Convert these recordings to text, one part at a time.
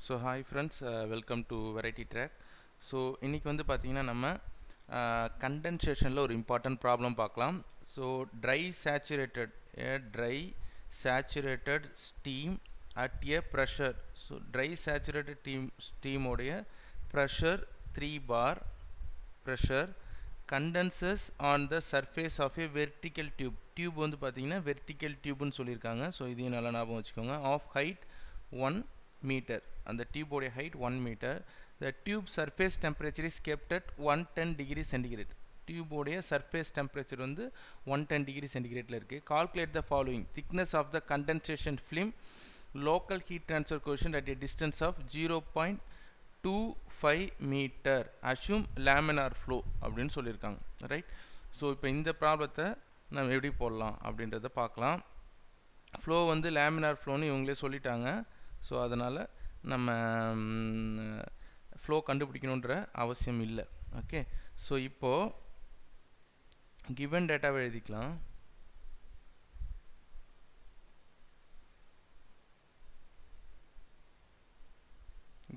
So hi friends, welcome to Variety Track. So இன்னைக்கு வந்து பார்த்தீங்கன்னா நம்ம கண்டென்சேஷனில் ஒரு இம்பார்ட்டன்ட் ப்ராப்ளம் பார்க்கலாம். So dry saturated steam at a pressure. So dry saturated ஸ்டீமோடைய pressure 3 bar pressure condenses on the surface of a vertical tube. Tube வந்து பார்த்தீங்கன்னா வெர்டிக்கல் டியூப்னு சொல்லியிருக்காங்க. ஸோ இதையும் நல்லா ஞாபகம் வச்சுக்கோங்க. Of height 1 meter. அந்த டியூபோடைய height 1 meter. The tube surface temperature is kept at 110 degree centigrade. டியூபோடைய சர்ஃபேஸ் டெம்பரேச்சர் வந்து 110 degree centigradeல இருக்குது. Calculate the following. Thickness of the condensation film, local heat transfer coefficient at a distance of 0.25 meter. Assume laminar flow அப்படின்னு சொல்லியிருக்காங்க. Right. So இப்போ இந்த ப்ராப்ளத்தை நம்ம எப்படி போடலாம் அப்படின்றத பார்க்கலாம். ஃப்ளோ வந்து லேமினார் ஃப்ளோன்னு இவங்களே சொல்லிட்டாங்க. ஸோ அதனால் நம்ம ஃப்ளோ கண்டுபிடிக்கணுன்ற அவசியம் இல்லை. ஓகே. ஸோ இப்போது கிவன் டேட்டாவை எழுதிக்கலாம்.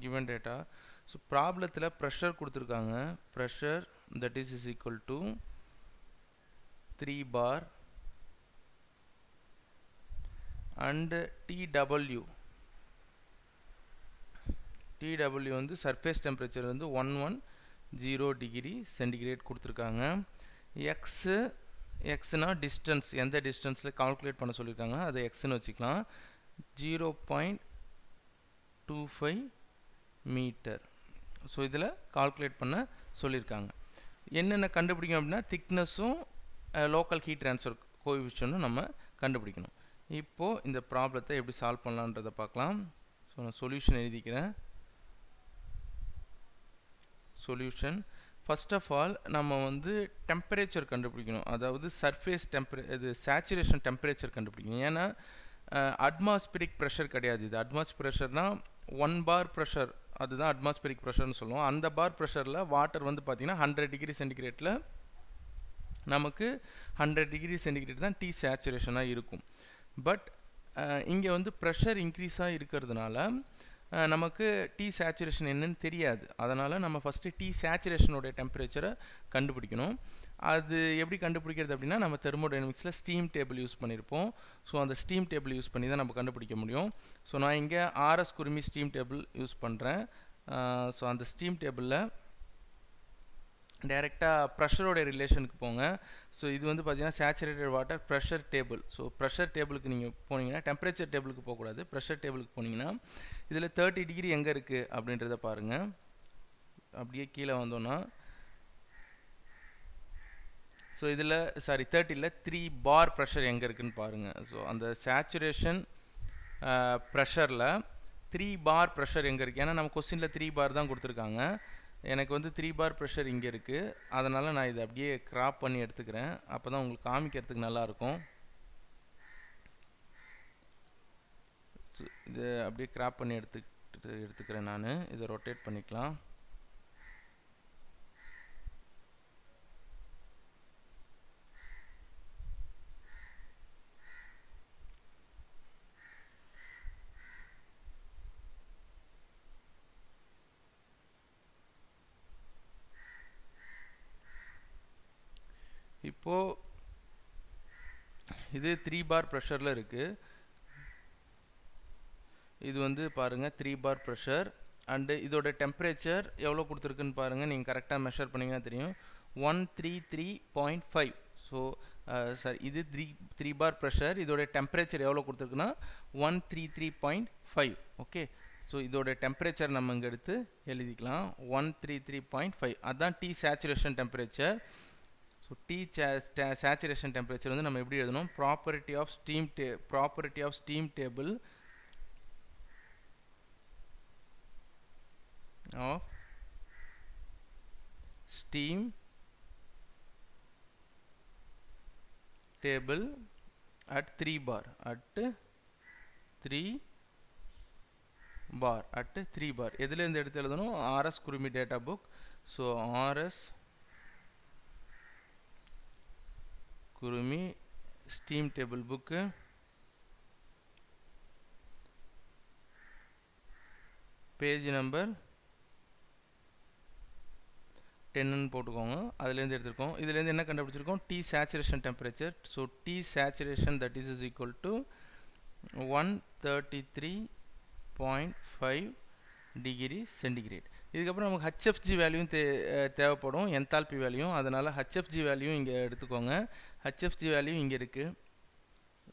given data. ஸோ ப்ராப்ளத்தில் ப்ரெஷர் கொடுத்துருக்காங்க. Pressure that is equal to 3 bar and TW வந்து சர்ஃபேஸ் டெம்பரேச்சர் வந்து 110 டிகிரி சென்டிகிரேட் கொடுத்துருக்காங்க. எக்ஸ்னா டிஸ்டன்ஸ், எந்த டிஸ்டன்ஸில் கால்குலேட் பண்ண சொல்லியிருக்காங்க அதை எக்ஸ்ன்னு வச்சுக்கலாம். 0.25 மீட்டர். ஸோ இதில் கால்குலேட் பண்ண சொல்லியிருக்காங்க. என்னென்ன கண்டுபிடிக்கணும் அப்படின்னா திக்னஸும் லோக்கல் ஹீட் ட்ரான்ஸ்ஃபர் கோஎஃபிஷியன்ட்டும் நம்ம கண்டுபிடிக்கணும். இப்போது இந்த ப்ராப்ளத்தை எப்படி சால்வ் பண்ணலான்றதை பார்க்கலாம். ஸோ நான் சொல்யூஷன் எழுதிக்கிறேன். சொல்யூஷன் ஃபர்ஸ்ட் ஆஃப் ஆல் நம்ம வந்து டெம்பரேச்சர் கண்டுபிடிக்கணும். அதாவது சர்ஃபேஸ் இது சேச்சுரேஷன் டெம்பரேச்சர் கண்டுபிடிக்கணும். ஏன்னா அட்மாஸ்பிரிக் ப்ரெஷர் கிடையாது. இது அட்மாஸ்பியர் ப்ரெஷர்னால் 1 bar ப்ரெஷர், அதுதான் அட்மாஸ்பிரிக் ப்ரெஷர்னு சொல்லுவோம். அந்த பார் ப்ரெஷரில் வாட்டர் வந்து பார்த்திங்கன்னா 100 டிகிரி சென்டிகிரேட்டில் நமக்கு 100 டிகிரி சென்டிகிரேட் தான் டீ சேச்சுரேஷனாக இருக்கும். பட் இங்கே வந்து ப்ரெஷர் இன்க்ரீஸாக இருக்கிறதுனால நமக்கு டீ சேச்சுரேஷன் என்னன்னு தெரியாது. அதனால் நம்ம ஃபஸ்ட்டு டீ சேச்சுரேஷனோடைய டெம்பரேச்சரை கண்டுபிடிக்கணும். அது எப்படி கண்டுபிடிக்கிறது அப்படின்னா நம்ம தெர்மோடைனமிக்ஸில் ஸ்டீம் டேபிள் யூஸ் பண்ணியிருப்போம். ஸோ அந்த ஸ்டீம் டேபிள் யூஸ் பண்ணி தான் நம்ம கண்டுபிடிக்க முடியும். ஸோ நான் இங்கே RS Khurmi steam table use பண்ணுறேன். ஸோ அந்த ஸ்டீம் டேபிளில் டைரெக்டாக ப்ரெஷரோட ரிலேஷனுக்கு போங்க. ஸோ இது வந்து பார்த்தீங்கன்னா saturated water pressure table. So pressure டேபிளுக்கு நீங்கள் போனீங்கன்னா டெம்பரேச்சர் டேபிளுக்கு போகக்கூடாது, ப்ரெஷர் டேபிளுக்கு போனீங்கன்னா இதில் 30 டிகிரி எங்கே இருக்குது அப்படின்றத பாருங்கள். அப்படியே கீழே வந்தோன்னா ஸோ இதில் 30ல் 3 bar ப்ரெஷர் எங்கே இருக்குதுன்னு பாருங்கள். ஸோ அந்த சேச்சுரேஷன் ப்ரெஷரில் 3 bar ப்ரெஷர் எங்கே இருக்குது? ஏன்னா நம்ம கொஸ்டினில் 3 bar தான் கொடுத்துருக்காங்க. எனக்கு வந்து 3 bar ப்ரெஷர் இங்கே இருக்குது. அதனால் நான் இதை அப்படியே கிராப் பண்ணி எடுத்துக்கிறேன். அப்போ தான் உங்களுக்கு காமிக்கிறதுக்கு நல்லாயிருக்கும். இது அப்படியே கிராப் பண்ணி எடுத்துக்கிறேன் நான். இதை ரொட்டேட் பண்ணிக்கலாம். இப்போது இது 3 bar ப்ரெஷரில் இருக்குது. இது வந்து பாருங்கள் 3 bar ப்ரெஷர் அண்டு இதோட டெம்பரேச்சர் எவ்வளோ கொடுத்துருக்குன்னு பாருங்கள். நீங்கள் கரெக்டாக மெஷர் பண்ணிங்கன்னா தெரியும். 133.5. ஸோ சாரி, இது 3 bar ப்ரெஷர். இதோட டெம்பரேச்சர் எவ்வளோ கொடுத்துருக்குன்னா 133.5. ஓகே. ஸோ இதோட டெம்பரேச்சர் நம்ம இங்கே எடுத்து எழுதிக்கலாம். 133.5 அதுதான் T saturation temperature. So T saturation temperature வந்து நம்ம எப்படி எழுதணும்? Property of steam table of steam table at 3 bar எதுல இருந்து எடுத்து எழுதணும்? RS Khurmi data book. So RS Khurmi steam table book. Page number 10 போட்டுக்கோங்க. அதுலேருந்து எடுத்துருக்கோம். இதுலேருந்து என்ன கண்டுபிடிச்சிருக்கோம்? T saturation temperature. So T saturation that is equal to 133.5 degree centigrade. இதுக்கப்புறம் நமக்கு HFG வேல்யூ தேவைப்படும், என்தால்பி வேல்யூ. அதனால் HFG வேல்யூ இங்கே எடுத்துக்கோங்க. HFG வேல்யூ இங்கே இருக்குது,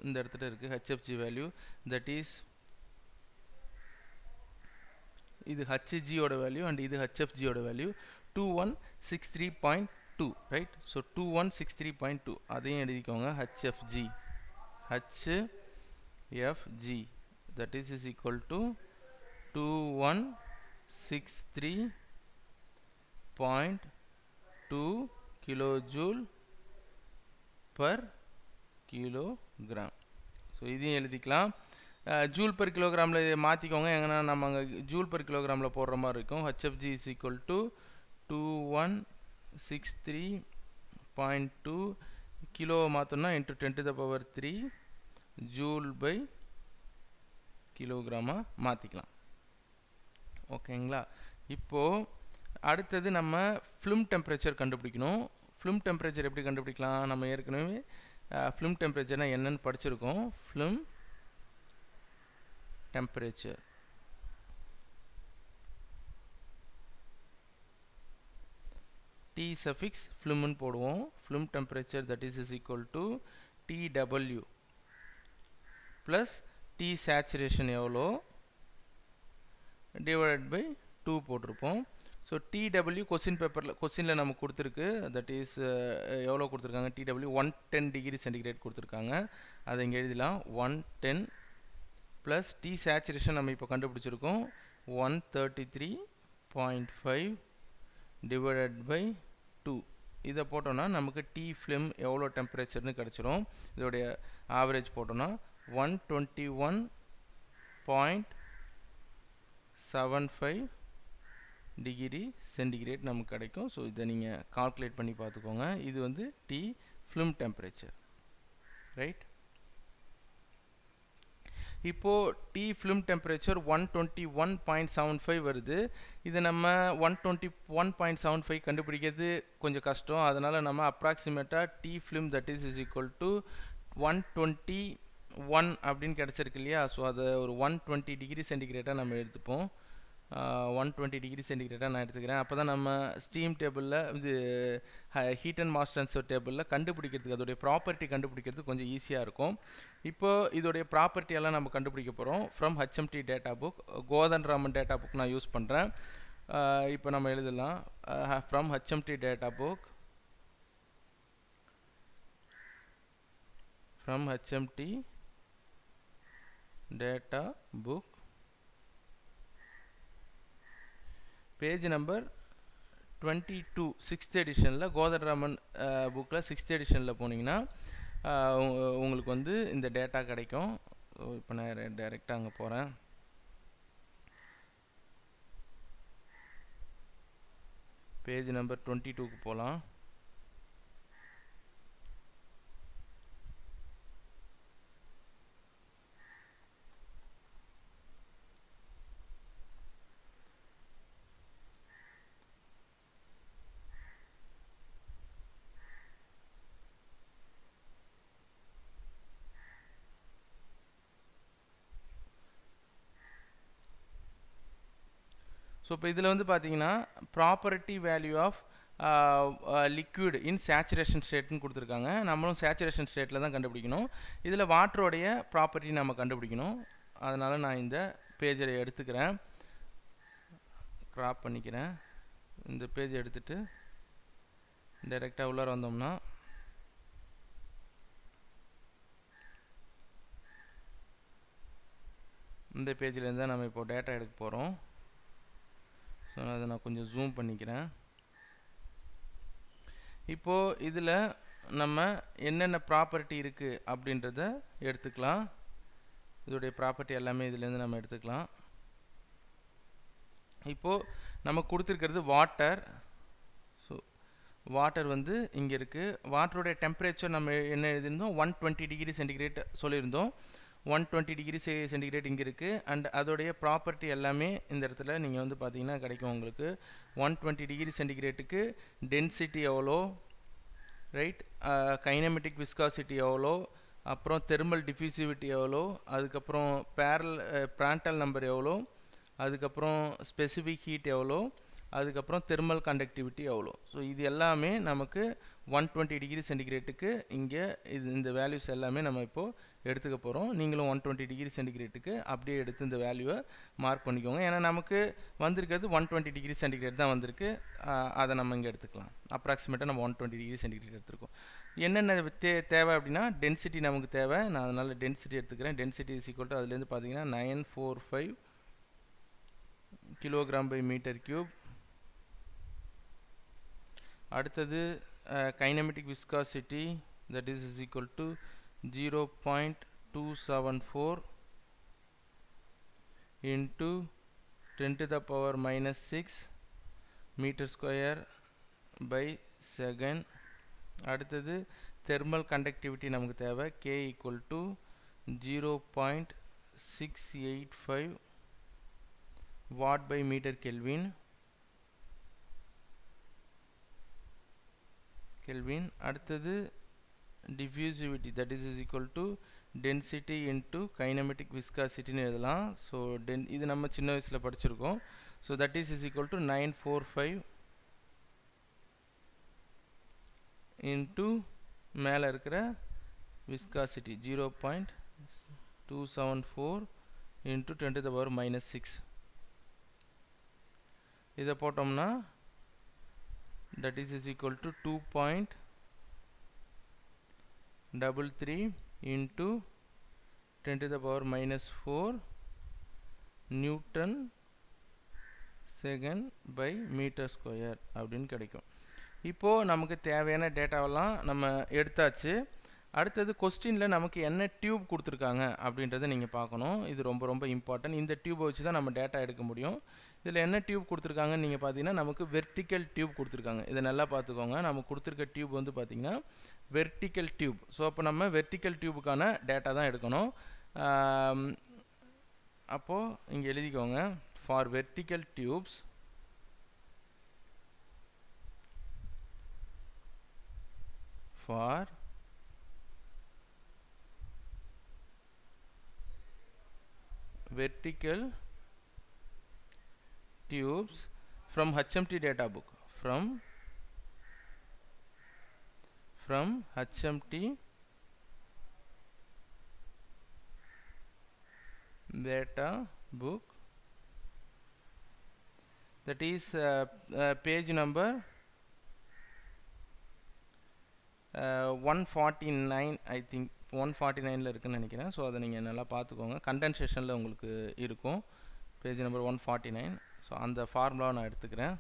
இந்த இடத்துல இருக்குது HFG வேல்யூ. தட் இஸ் இது HG ஓட வேல்யூ அண்ட் இது HFG ஓட வேல்யூ 2163.2, ரைட்? ஸோ 2163.2 அதையும் எழுதிக்கோங்க. HFG that is equal to 2163.2 kilojoule per kilogram. So இதையும் எழுதிக்கலாம். ஜூல் per கிலோகிராமில் மாற்றிக்கோங்க. எங்கன்னா நம்ம அங்கே ஜூல் per கிலோகிராமில் போடுற மாதிரி இருக்கும். HFG is equal to 2163.2 kilo மாற்றோம்னா into 10 to the power 3 joule by கிலோகிராமாக மாற்றிக்கலாம். ஓகேங்களா? இப்போது அடுத்தது நம்ம ஃபிலிம் டெம்பரேச்சர் கண்டுபிடிக்கணும். ஃபிலிம் டெம்பரேச்சர் எப்படி கண்டுபிடிக்கலாம்? நம்ம ஏற்கனவே ஃபிலிம் டெம்பரேச்சர்னால் என்னன்னு படிச்சிருக்கோம். Film temperature T suffix film ன்னு போடுவோம். film temperature that is equal to TW plus T saturation எவ்வளோ divided by 2 போட்டிருப்போம். ஸோ TW கொஸ்டினில் நமக்கு கொடுத்துருக்கு. தட் இஸ் எவ்வளோ கொடுத்துருக்காங்க? TW 110 டிகிரி சென்டிகிரேட் கொடுத்துருக்காங்க. அதை இங்கே எழுதலாம். 110 ப்ளஸ் T saturation நம்ம இப்போ கண்டுபிடிச்சிருக்கோம் 133.5 divided by 2. இதை போட்டோன்னா நமக்கு T film எவ்வளோ டெம்பரேச்சர்னு கிடச்சிரும். இதோடைய ஆவரேஜ் போட்டோன்னா 121.75 டிகிரி சென்டிகிரேட் நமக்கு கிடைக்கும். ஸோ இதை நீங்கள் கால்குலேட் பண்ணி பார்த்துக்கோங்க. இது வந்து T film டெம்பரேச்சர், ரைட்? இப்போது T film temperature 121.75 வருது. இது நம்ம 121.75 கண்டுபிடிக்கிறது கொஞ்சம் கஷ்டம். அதனால் நம்ம அப்ராக்சிமேட்டாக T film that is equal to 121 அப்படின்னு கிடச்சிருக்கு இல்லையா? ஸோ அதை ஒரு 120 டிகிரி சென்டிகிரேட்டாக நம்ம எடுத்துப்போம். 120 டிகிரி சென்டிகிரேட்டாக நான் எடுத்துக்கிறேன். அப்போ தான் நம்ம ஸ்டீம் டேபிளில் இது ஹீட் அண்ட் மாஸ் ட்ரான்ஸ்ஃபர் டேபிளில் கண்டுபிடிக்கிறதுக்கு, அதோடைய ப்ராப்பர்ட்டி கண்டுபிடிக்கிறதுக்கு கொஞ்சம் ஈஸியாக இருக்கும். இப்போது இதோடைய ப்ராப்பர்ட்டியெல்லாம் நம்ம கண்டுபிடிக்க போகிறோம் from HMT data book. Kothandaraman data book நான் யூஸ் பண்ணுறேன். இப்போ நம்ம எழுதலாம் from HMT data book. From HMT data book page number 22 6th எடிஷனில் கோதண்டராமன் புக்கில் 6th எடிஷனில் போனீங்கன்னா உங்களுக்கு வந்து இந்த டேட்டா கிடைக்கும். இப்போ நான் டைரெக்டாக அங்கே போகிறேன். பேஜ் நம்பர் 22க்கு போகலாம். ஸோ இப்போ இதில் வந்து பார்த்தீங்கன்னா property value of liquid in saturation ஸ்டேட்னு கொடுத்துருக்காங்க. நம்மளும் சேச்சுரேஷன் ஸ்டேட்டில் தான் கண்டுபிடிக்கணும். இதில் வாட்டரோடைய ப்ராப்பர்ட்டி நம்ம கண்டுபிடிக்கணும். அதனால் நான் இந்த பேஜை எடுத்துக்கிறேன், க்ராப் பண்ணிக்கிறேன். இந்த பேஜ் எடுத்துகிட்டு டைரெக்டாக உள்ளார வந்தோம்னா இந்த பேஜிலேருந்து தான் நம்ம இப்போ டேட்டா எடுக்க போகிறோம். ஸோ அதை நான் கொஞ்சம் ஜூம் பண்ணிக்கிறேன். இப்போது இதில் நம்ம என்னென்ன ப்ராப்பர்ட்டி இருக்குது அப்படின்றத எடுத்துக்கலாம். இதோடைய ப்ராப்பர்ட்டி எல்லாமே இதிலேருந்து நம்ம எடுத்துக்கலாம். இப்போது நம்ம கொடுத்துருக்கிறது வாட்டர். ஸோ வாட்டர் வந்து இங்கே இருக்குது. வாட்டருடைய டெம்பரேச்சர் நம்ம என்ன எழுதியிருந்தோம்? 120 டிகிரி சென்டிகிரேட் சொல்லியிருந்தோம். 120 டிகிரி சென்டிகிரேட் இங்கே இருக்குது. அண்ட் அதோடைய ப்ராப்பர்ட்டி எல்லாமே இந்த இடத்துல நீங்கள் வந்து பார்த்தீங்கன்னா கிடைக்கும் உங்களுக்கு. 120 டிகிரி சென்டிகிரேட்டுக்கு டென்சிட்டி எவ்வளோ, ரைட், கைனமெட்டிக் விஸ்காசிட்டி எவ்வளோ, அப்புறம் தெர்மல் டிஃப்யூசிவிட்டி எவ்வளோ, அதுக்கப்புறம் பிராண்டல் நம்பர் எவ்வளோ, அதுக்கப்புறம் ஸ்பெசிஃபிக் ஹீட் எவ்வளோ, அதுக்கப்புறம் தெர்மல் கண்டக்டிவிட்டி எவ்வளோ. ஸோ இது எல்லாமே நமக்கு 120 டிகிரி சென்டிகிரேட்டுக்கு இங்கே இந்த வேல்யூஸ் எல்லாமே நம்ம இப்போது எடுத்துக்க போகிறோம். நீங்களும் 120 டிகிரி சென்டிகிரேட்டுக்கு அப்படியே எடுத்து இந்த வேல்யூவை மார்க் பண்ணிக்கோங்க. ஏன்னா நமக்கு வந்திருக்கிறது 120 டிகிரி சென்டிகிரேட் தான் வந்திருக்கு. அதை நம்ம இங்கே எடுத்துக்கலாம். அப்ராக்சிமேட்டாக நம்ம 120 டிகிரி சென்டிகிரேட் எடுத்துருக்கோம். என்னென்ன தேவை அப்படின்னா டென்சிட்டி நமக்கு தேவை. நான் அதனால் டென்சிட்டி எடுத்துக்கிறேன். டென்சிட்டி இஸ் ஈக்குவல் டு அதுலேருந்து பார்த்தீங்கன்னா 945 கிலோகிராம் பை மீட்டர் கியூப். அடுத்தது kinematic viscosity, that is equal to 0.274 into 10 to the power minus 6 meter square by second. அடுத்தது தெர்மல் கண்டக்டிவிட்டி நமக்கு தேவை. K equal to 0.685 watt by meter Kelvin. அடுத்தது diffusivity, that is equal to density into kinematic viscosity னு எழுதலாம். So இது நம்ம சின்ன வயசில் படிச்சிருக்கோம். So that is equal to 945 into மேலே இருக்கிற viscosity 0.274 into 10 to the power minus 6. இதை போட்டோம்னா that is equal to 2.33 into 10 to the power minus 4 Newton second by meter square அப்படின்னு கிடைக்கும். இப்போது நமக்கு தேவையான டேட்டாவெல்லாம் நம்ம எடுத்தாச்சு. அடுத்தது கொஸ்டினில் நமக்கு என்ன டியூப் கொடுத்துருக்காங்க அப்படின்றத நீங்கள் பார்க்கணும். இது ரொம்ப ரொம்ப இம்பார்ட்டன்ட். இந்த டியூப்பை வச்சு தான் நம்ம டேட்டா எடுக்க முடியும். இதில் என்ன டியூப் கொடுத்துருக்காங்கன்னு நீங்கள் பார்த்தீங்கன்னா நமக்கு வெர்டிக்கல் டியூப் கொடுத்துருக்காங்க. இதை நல்லா பார்த்துக்கோங்க. நம்ம கொடுத்துருக்க டியூப் வந்து பார்த்திங்கன்னா வெர்டிக்கல் டியூப். ஸோ அப்போ நம்ம வெர்டிக்கல் டியூபுக்கான டேட்டா தான் எடுக்கணும். அப்போது இங்கே எழுதிக்கோங்க, for vertical tubes for vertical tubes from HMT data book, from HMT data book, that is page number 149, I think 149ல இருக்குன்னு நினைக்கிறேன். ஸோ அதை நீங்கள் நல்லா பார்த்துக்கோங்க. கண்டென்சேஷனில் உங்களுக்கு இருக்கும் பேஜ் நம்பர் 149. ஸோ அந்த ஃபார்முலாவை நான் எடுத்துக்கிறேன்.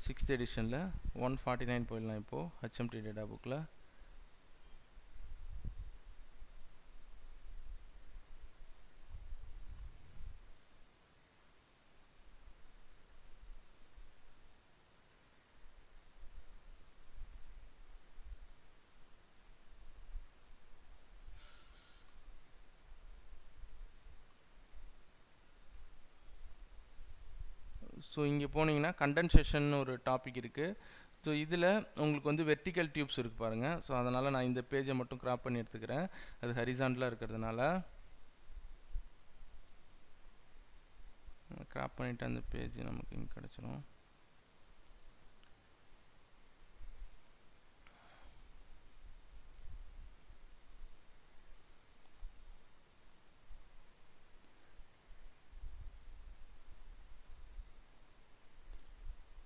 6th எடிஷனில் 149 போயிடலாம். இப்போது HMT டேட்டா புக்கில் ஸோ இங்கே போனீங்கன்னா கண்டென்சேஷன் ஒரு டாபிக் இருக்குது. ஸோ இதில் உங்களுக்கு வந்து வெர்டிக்கல் டியூப்ஸ் இருக்குது பாருங்கள். ஸோ அதனால் நான் இந்த பேஜை மட்டும் கிராப் பண்ணி எடுத்துக்கிறேன். அது ஹரிசாண்டலாக இருக்கிறதுனால கிராப் பண்ணிவிட்டு அந்த பேஜ் நமக்கு இங்கே கிடச்சிரும்.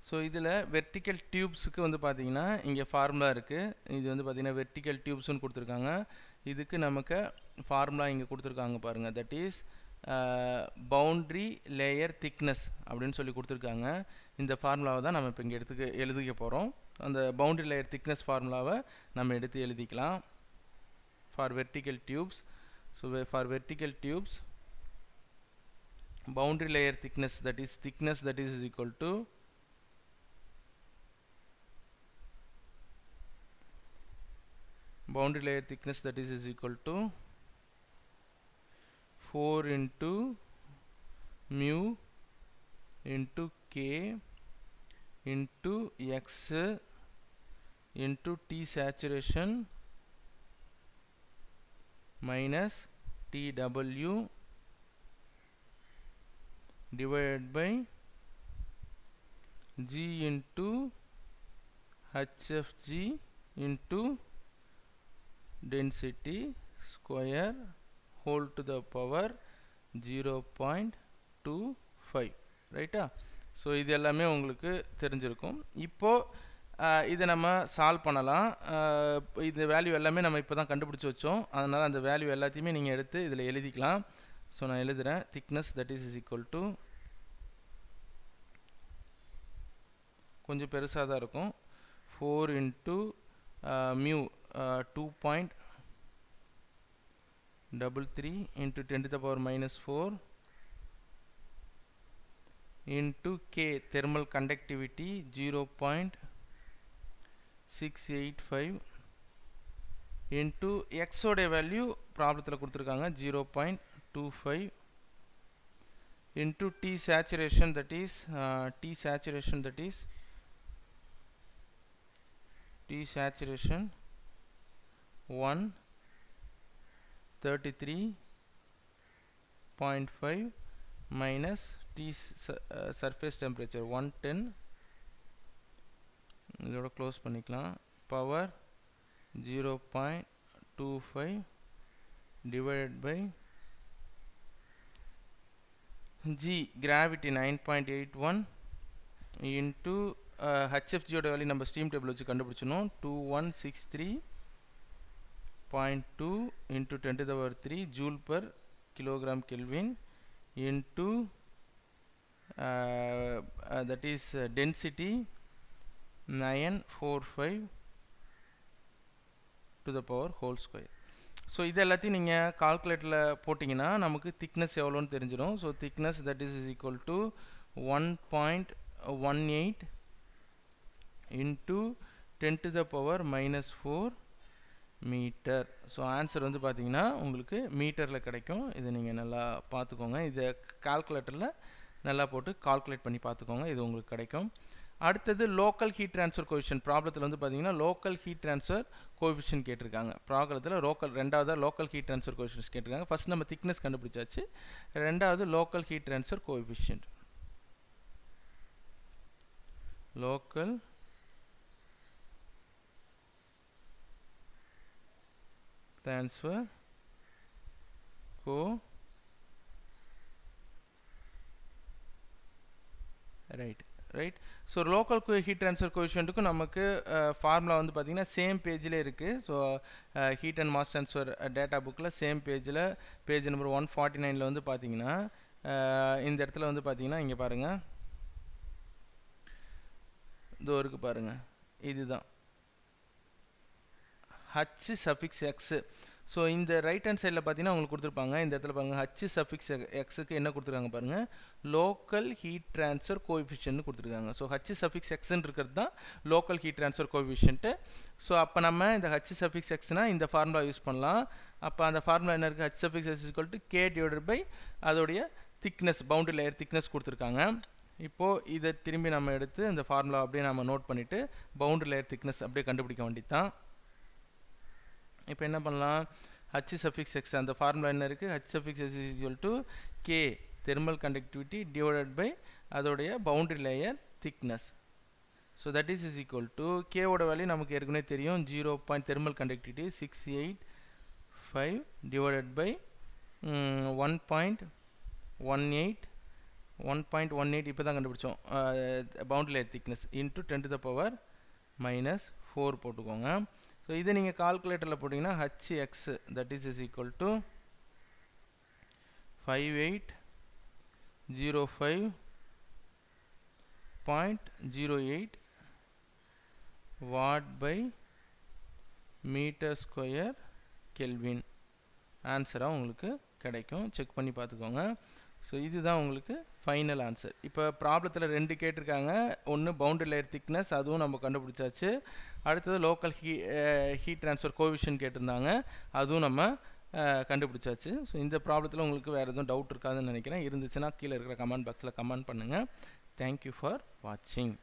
ஸோ இதில் வெர்டிக்கல் டியூப்ஸுக்கு வந்து பார்த்தீங்கன்னா இங்கே ஃபார்முலா இருக்குது. இது வந்து பார்த்தீங்கன்னா வெர்டிக்கல் டியூப்ஸ்னு கொடுத்துருக்காங்க. இதுக்கு நமக்கு ஃபார்முலா இங்கே கொடுத்துருக்காங்க பாருங்கள். That is boundary layer thickness அப்படின்னு சொல்லி கொடுத்துருக்காங்க. இந்த ஃபார்முலாவை தான் நம்ம இப்போ இங்கே எழுதிக்க போகிறோம். அந்த பவுண்ட்ரி லேயர் திக்னஸ் ஃபார்முலாவை நம்ம எடுத்து எழுதிக்கலாம் for vertical tubes. So for vertical tubes boundary layer thickness, that is equal to boundary layer thickness, that is equal to 4 into mu into k into x into T saturation minus TW divided by G into HFG into density square whole to the power 0.25 ரைட்டா. So இது எல்லாமே உங்களுக்கு தெரிஞ்சிருக்கும். இப்போ இதை நம்ம solve பண்ணலாம். இந்த வேல்யூ எல்லாமே நம்ம இப்போ தான் கண்டுபிடிச்சி வச்சோம். அதனால் அந்த வேல்யூ எல்லாத்தையுமே நீங்கள் எடுத்து இதில் எழுதிக்கலாம். ஸோ நான் எழுதுகிறேன். Thickness that is equal to, கொஞ்சம் பெருசாக தான் இருக்கும், 4 into mu 2.33 into 10 to the power minus 4 into K thermal conductivity 0.685 into X ஓட வேல்யூ ப்ராப்ளத்தில் கொடுத்துருக்காங்க 0.25 into T saturation that is T saturation 133.5 minus T surface temperature 110, இதோட க்ளோஸ் பண்ணிக்கலாம், power 0.25 divided by G gravity 9.81 into HFG ஓட value நம்ம steam table வச்சு கண்டுபிடிச்சணும், 2163.2 into 10 to the power 3 joule per kilogram Kelvin into that is density 945 to the power whole square. So இது எல்லாத்தையும் நீங்கள் கால்குலேட்டரில் போட்டிங்கன்னா நமக்கு திக்னஸ் எவ்வளோன்னு தெரிஞ்சிடும். So thickness that is equal to 1.18 into 10 to the power minus 4 metre. So answer வந்து பார்த்தீங்கன்னா உங்களுக்கு மீட்டரில் கிடைக்கும். இதை நீங்கள் நல்லா பார்த்துக்கோங்க. இதை கால்குலேட்டரில் நல்லா போட்டு கால்குலேட் பண்ணி பார்த்துக்கோங்க, இது உங்களுக்கு கிடைக்கும். அடுத்தது லோக்கல் ஹீட் ட்ரான்ஸ்ஃபர் கோஎஃபிஷியன்ட். ப்ராப்ளத்தில் வந்து பார்த்தீங்கன்னா லோக்கல் ஹீட் ட்ரான்ஸ்ஃபர் கோஎஃபிஷியன்ட் கேட்டிருக்காங்க. ப்ராப்ளத்தில் ரெண்டாவதாக லோக்கல் ஹீட் ட்ரான்ஸ்ஃபர் கோஎஃபிஷியன்ட் கேட்டிருக்காங்க. ஃபர்ஸ்ட் நம்ம திக்னஸ் கண்டுபிடிச்சாச்சு, ரெண்டாவது local heat transfer coefficient. Local transfer right. So local heat transfer கோஎஃபிஷியன்ட்டுக்கும் நமக்கு ஃபார்முலா வந்து பார்த்தீங்கன்னா சேம் பேஜில் இருக்குது. So heat and mass transfer data புக்கில் சேம் பேஜில் பேஜ் நம்பர் 149 வந்து பார்த்தீங்கன்னா இந்த இடத்துல வந்து பார்த்தீங்கன்னா இங்கே பாருங்கள், இதோ இருக்குது பாருங்கள், இதுதான் H suffix X. ஸோ இந்த ரைட் ஹேண்ட் சைடில் பார்த்தீங்கன்னா உங்களுக்கு கொடுத்துருப்பாங்க, இந்த இடத்துல பாருங்கள் H suffix Xக்கு என்ன கொடுத்துருக்காங்க பாருங்கள், லோக்கல் ஹீட் ட்ரான்ஸ்ஃபர் கோஎஃபிஷியன்ட்னு கொடுத்துருக்காங்க. ஸோ H suffix Xன்னு இருக்கிறது தான் local heat transfer coefficient. So அப்போ நம்ம இந்த H suffix Xனா இந்த ஃபார்முலா யூஸ் பண்ணலாம். அப்போ அந்த ஃபார்முலா என்ன இருக்குது, H suffix X = K divided by அதோடைய திக்னஸ், பவுண்டரி லேயர் திக்னஸ் கொடுத்துருக்காங்க. இப்போது இதை திரும்பி நம்ம எடுத்து இந்த ஃபார்முலா அப்படியே நம்ம நோட் பண்ணிவிட்டு பவுண்டரி லேயர் திக்னஸ் அப்படியே கண்டுபிடிக்க வேண்டியது தான். இப்போ என்ன பண்ணலாம், H suffix X அந்த ஃபார்முலா என்ன இருக்குது, H suffix X = K thermal conductivity divided by அதோடைய boundary layer thickness. So that is equal to K ஓட வேல்யூ நமக்கு ஏற்கனவே தெரியும், 0. தெர்மல் கண்டக்டிவிட்டி 685 டிவைடட் பை 1.18 இப்போ தான் கண்டுபிடிச்சோம் boundary layer thickness into 10 to the power minus 4 போட்டுக்கோங்க. ஸோ இதை நீங்கள் கால்குலேட்டரில் போட்டிங்கன்னா HX that is equal to 5805.08 watt by meter square Kelvin ஆன்சராக உங்களுக்கு கிடைக்கும். செக் பண்ணி பார்த்துக்கோங்க. ஸோ இதுதான் உங்களுக்கு ஃபைனல் ஆன்சர். இப்போ ப்ராப்ளத்தில் 2 கேட்டிருக்காங்க. ஒன்று பவுண்டரி லேயர் திக்னஸ், அதுவும் நம்ம கண்டுபிடிச்சாச்சு. அடுத்தது லோக்கல் ஹீட் ட்ரான்ஸ்ஃபர் கோஎஃபிஷியன்ட் கேட்டிருந்தாங்க, அதுவும் நம்ம கண்டுபிடிச்சாச்சு. ஸோ இந்த ப்ராப்ளத்தில் உங்களுக்கு வேறு எதுவும் டவுட் இருக்காதுன்னு நினைக்கிறேன். இருந்துச்சுன்னா கீழே இருக்கிற கமெண்ட் பாக்ஸில் கமெண்ட் பண்ணுங்கள். தேங்க்யூ ஃபார் வாட்சிங்.